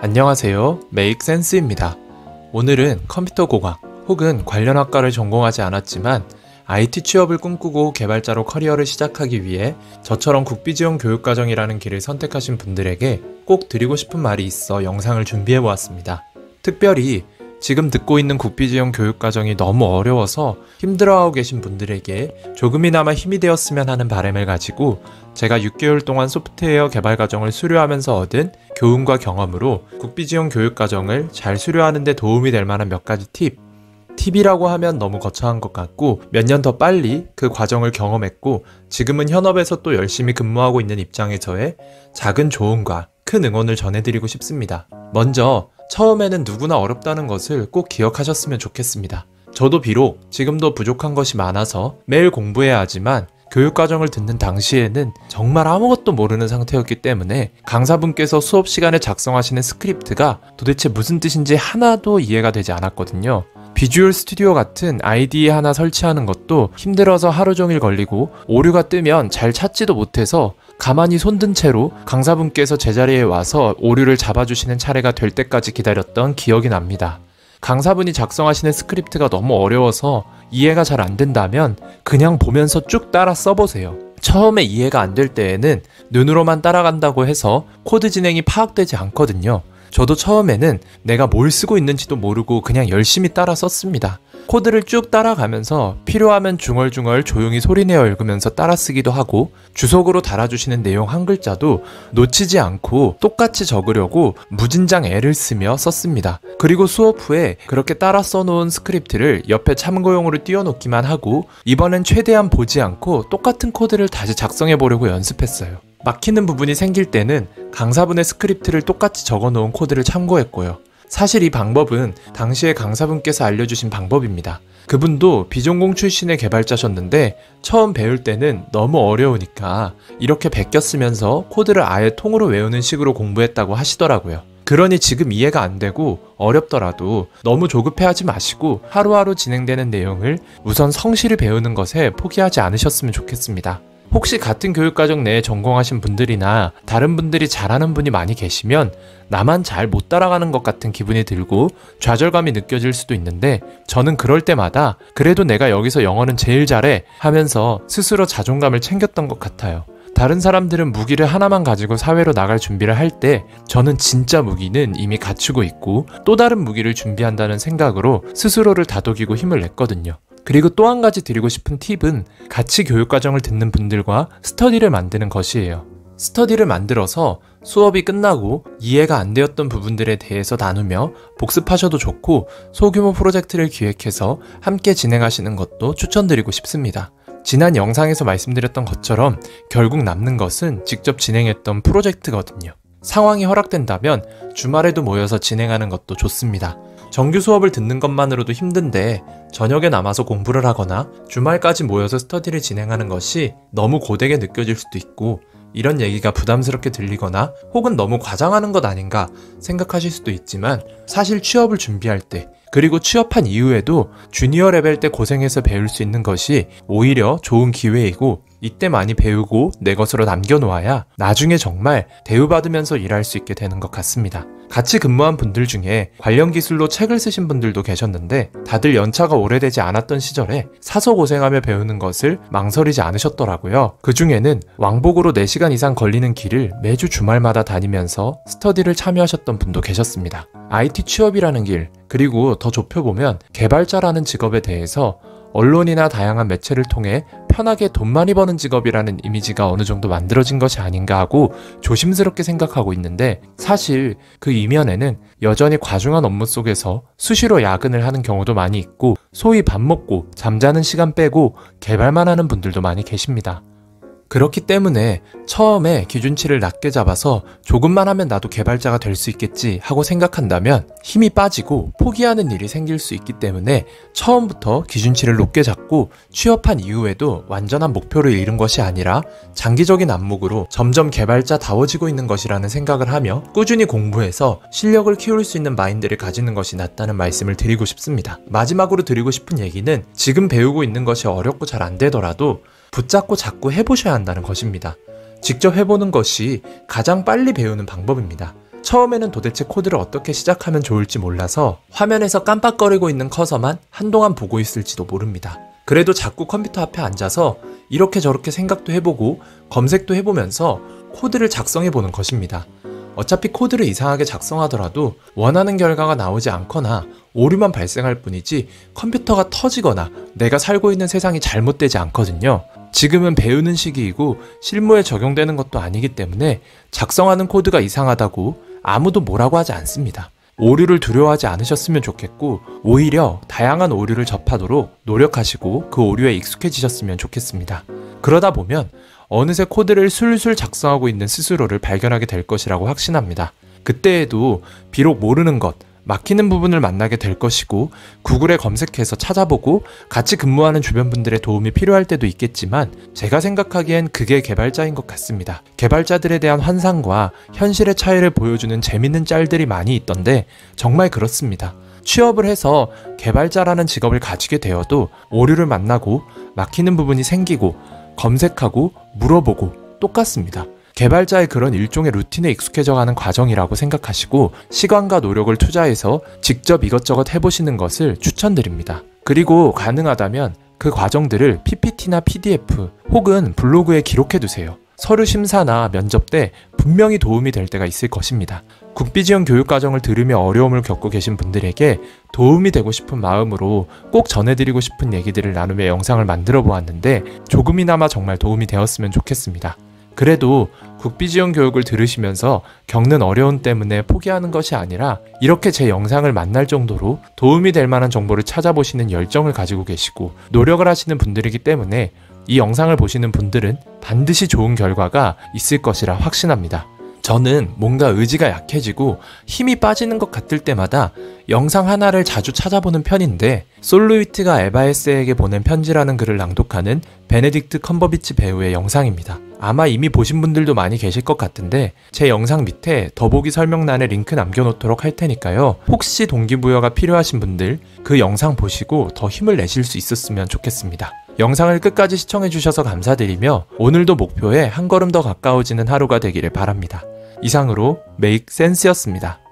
안녕하세요. 메이크센스입니다. 오늘은 컴퓨터 공학 혹은 관련 학과를 전공하지 않았지만 IT 취업을 꿈꾸고 개발자로 커리어를 시작하기 위해 저처럼 국비지원 교육과정이라는 길을 선택하신 분들에게 꼭 드리고 싶은 말이 있어 영상을 준비해보았습니다. 특별히 지금 듣고 있는 국비지원 교육과정이 너무 어려워서 힘들어하고 계신 분들에게 조금이나마 힘이 되었으면 하는 바람을 가지고 제가 6개월 동안 소프트웨어 개발 과정을 수료하면서 얻은 교훈과 경험으로 국비지원 교육과정을 잘 수료하는 데 도움이 될 만한 몇 가지 팁이라고 하면 너무 거창한 것 같고 몇 년 더 빨리 그 과정을 경험했고 지금은 현업에서 또 열심히 근무하고 있는 입장에서의 작은 조언과 큰 응원을 전해드리고 싶습니다. 먼저 처음에는 누구나 어렵다는 것을 꼭 기억하셨으면 좋겠습니다. 저도 비록 지금도 부족한 것이 많아서 매일 공부해야 하지만 교육과정을 듣는 당시에는 정말 아무것도 모르는 상태였기 때문에 강사분께서 수업 시간에 작성하시는 스크립트가 도대체 무슨 뜻인지 하나도 이해가 되지 않았거든요. 비주얼 스튜디오 같은 IDE 하나 설치하는 것도 힘들어서 하루 종일 걸리고 오류가 뜨면 잘 찾지도 못해서 가만히 손든 채로 강사분께서 제자리에 와서 오류를 잡아주시는 차례가 될 때까지 기다렸던 기억이 납니다. 강사분이 작성하시는 스크립트가 너무 어려워서 이해가 잘 안 된다면 그냥 보면서 쭉 따라 써보세요. 처음에 이해가 안 될 때에는 눈으로만 따라간다고 해서 코드 진행이 파악되지 않거든요. 저도 처음에는 내가 뭘 쓰고 있는지도 모르고 그냥 열심히 따라 썼습니다. 코드를 쭉 따라가면서 필요하면 중얼중얼 조용히 소리내어 읽으면서 따라 쓰기도 하고 주석으로 달아주시는 내용 한 글자도 놓치지 않고 똑같이 적으려고 무진장 애를 쓰며 썼습니다. 그리고 수업 후에 그렇게 따라 써놓은 스크립트를 옆에 참고용으로 띄워놓기만 하고 이번엔 최대한 보지 않고 똑같은 코드를 다시 작성해보려고 연습했어요. 막히는 부분이 생길 때는 강사분의 스크립트를 똑같이 적어놓은 코드를 참고했고요. 사실 이 방법은 당시에 강사분께서 알려주신 방법입니다. 그분도 비전공 출신의 개발자셨는데 처음 배울 때는 너무 어려우니까 이렇게 베껴 쓰면서 코드를 아예 통으로 외우는 식으로 공부했다고 하시더라고요. 그러니 지금 이해가 안 되고 어렵더라도 너무 조급해하지 마시고 하루하루 진행되는 내용을 우선 성실히 배우는 것에 포기하지 않으셨으면 좋겠습니다. 혹시 같은 교육과정 내에 전공하신 분들이나 다른 분들이 잘하는 분이 많이 계시면 나만 잘 못 따라가는 것 같은 기분이 들고 좌절감이 느껴질 수도 있는데 저는 그럴 때마다 그래도 내가 여기서 영어는 제일 잘해 하면서 스스로 자존감을 챙겼던 것 같아요. 다른 사람들은 무기를 하나만 가지고 사회로 나갈 준비를 할 때 저는 진짜 무기는 이미 갖추고 있고 또 다른 무기를 준비한다는 생각으로 스스로를 다독이고 힘을 냈거든요. 그리고 또 한 가지 드리고 싶은 팁은 같이 교육과정을 듣는 분들과 스터디를 만드는 것이에요. 스터디를 만들어서 수업이 끝나고 이해가 안 되었던 부분들에 대해서 나누며 복습하셔도 좋고 소규모 프로젝트를 기획해서 함께 진행하시는 것도 추천드리고 싶습니다. 지난 영상에서 말씀드렸던 것처럼 결국 남는 것은 직접 진행했던 프로젝트거든요. 상황이 허락된다면 주말에도 모여서 진행하는 것도 좋습니다. 정규 수업을 듣는 것만으로도 힘든데 저녁에 남아서 공부를 하거나 주말까지 모여서 스터디를 진행하는 것이 너무 고되게 느껴질 수도 있고 이런 얘기가 부담스럽게 들리거나 혹은 너무 과장하는 것 아닌가 생각하실 수도 있지만 사실 취업을 준비할 때 그리고 취업한 이후에도 주니어 레벨 때 고생해서 배울 수 있는 것이 오히려 좋은 기회이고 이때 많이 배우고 내 것으로 남겨놓아야 나중에 정말 대우받으면서 일할 수 있게 되는 것 같습니다. 같이 근무한 분들 중에 관련 기술로 책을 쓰신 분들도 계셨는데 다들 연차가 오래되지 않았던 시절에 사서 고생하며 배우는 것을 망설이지 않으셨더라고요. 그 중에는 왕복으로 4시간 이상 걸리는 길을 매주 주말마다 다니면서 스터디를 참여하셨던 분도 계셨습니다. IT 취업이라는 길, 그리고 더 좁혀보면 개발자라는 직업에 대해서 언론이나 다양한 매체를 통해 편하게 돈 많이 버는 직업이라는 이미지가 어느 정도 만들어진 것이 아닌가 하고 조심스럽게 생각하고 있는데 사실 그 이면에는 여전히 과중한 업무 속에서 수시로 야근을 하는 경우도 많이 있고 소위 밥 먹고 잠자는 시간 빼고 개발만 하는 분들도 많이 계십니다. 그렇기 때문에 처음에 기준치를 낮게 잡아서 조금만 하면 나도 개발자가 될 수 있겠지 하고 생각한다면 힘이 빠지고 포기하는 일이 생길 수 있기 때문에 처음부터 기준치를 높게 잡고 취업한 이후에도 완전한 목표를 이룬 것이 아니라 장기적인 안목으로 점점 개발자다워지고 있는 것이라는 생각을 하며 꾸준히 공부해서 실력을 키울 수 있는 마인드를 가지는 것이 낫다는 말씀을 드리고 싶습니다. 마지막으로 드리고 싶은 얘기는 지금 배우고 있는 것이 어렵고 잘 안 되더라도 붙잡고 자꾸 해보셔야 한다는 것입니다. 직접 해보는 것이 가장 빨리 배우는 방법입니다. 처음에는 도대체 코드를 어떻게 시작하면 좋을지 몰라서 화면에서 깜빡거리고 있는 커서만 한동안 보고 있을지도 모릅니다. 그래도 자꾸 컴퓨터 앞에 앉아서 이렇게 저렇게 생각도 해보고 검색도 해보면서 코드를 작성해보는 것입니다. 어차피 코드를 이상하게 작성하더라도 원하는 결과가 나오지 않거나 오류만 발생할 뿐이지 컴퓨터가 터지거나 내가 살고 있는 세상이 잘못되지 않거든요. 지금은 배우는 시기이고 실무에 적용되는 것도 아니기 때문에 작성하는 코드가 이상하다고 아무도 뭐라고 하지 않습니다. 오류를 두려워하지 않으셨으면 좋겠고 오히려 다양한 오류를 접하도록 노력하시고 그 오류에 익숙해지셨으면 좋겠습니다. 그러다 보면 어느새 코드를 술술 작성하고 있는 스스로를 발견하게 될 것이라고 확신합니다. 그때에도 비록 모르는 것, 막히는 부분을 만나게 될 것이고 구글에 검색해서 찾아보고 같이 근무하는 주변 분들의 도움이 필요할 때도 있겠지만 제가 생각하기엔 그게 개발자인 것 같습니다. 개발자들에 대한 환상과 현실의 차이를 보여주는 재밌는 짤들이 많이 있던데 정말 그렇습니다. 취업을 해서 개발자라는 직업을 가지게 되어도 오류를 만나고 막히는 부분이 생기고 검색하고 물어보고 똑같습니다. 개발자의 그런 일종의 루틴에 익숙해져가는 과정이라고 생각하시고 시간과 노력을 투자해서 직접 이것저것 해보시는 것을 추천드립니다. 그리고 가능하다면 그 과정들을 PPT나 PDF 혹은 블로그에 기록해두세요. 서류 심사나 면접 때 분명히 도움이 될 때가 있을 것입니다. 국비지원 교육과정을 들으며 어려움을 겪고 계신 분들에게 도움이 되고 싶은 마음으로 꼭 전해드리고 싶은 얘기들을 나누며 영상을 만들어 보았는데 조금이나마 정말 도움이 되었으면 좋겠습니다. 그래도 국비지원 교육을 들으시면서 겪는 어려움 때문에 포기하는 것이 아니라 이렇게 제 영상을 만날 정도로 도움이 될 만한 정보를 찾아보시는 열정을 가지고 계시고 노력을 하시는 분들이기 때문에 이 영상을 보시는 분들은 반드시 좋은 결과가 있을 것이라 확신합니다. 저는 뭔가 의지가 약해지고 힘이 빠지는 것 같을 때마다 영상 하나를 자주 찾아보는 편인데 솔루이트가 에바에스에게 보낸 편지라는 글을 낭독하는 베네딕트 컴버비치 배우의 영상입니다. 아마 이미 보신 분들도 많이 계실 것 같은데 제 영상 밑에 더보기 설명란에 링크 남겨놓도록 할 테니까요. 혹시 동기부여가 필요하신 분들 그 영상 보시고 더 힘을 내실 수 있었으면 좋겠습니다. 영상을 끝까지 시청해주셔서 감사드리며 오늘도 목표에 한 걸음 더 가까워지는 하루가 되기를 바랍니다. 이상으로 메이크센스였습니다.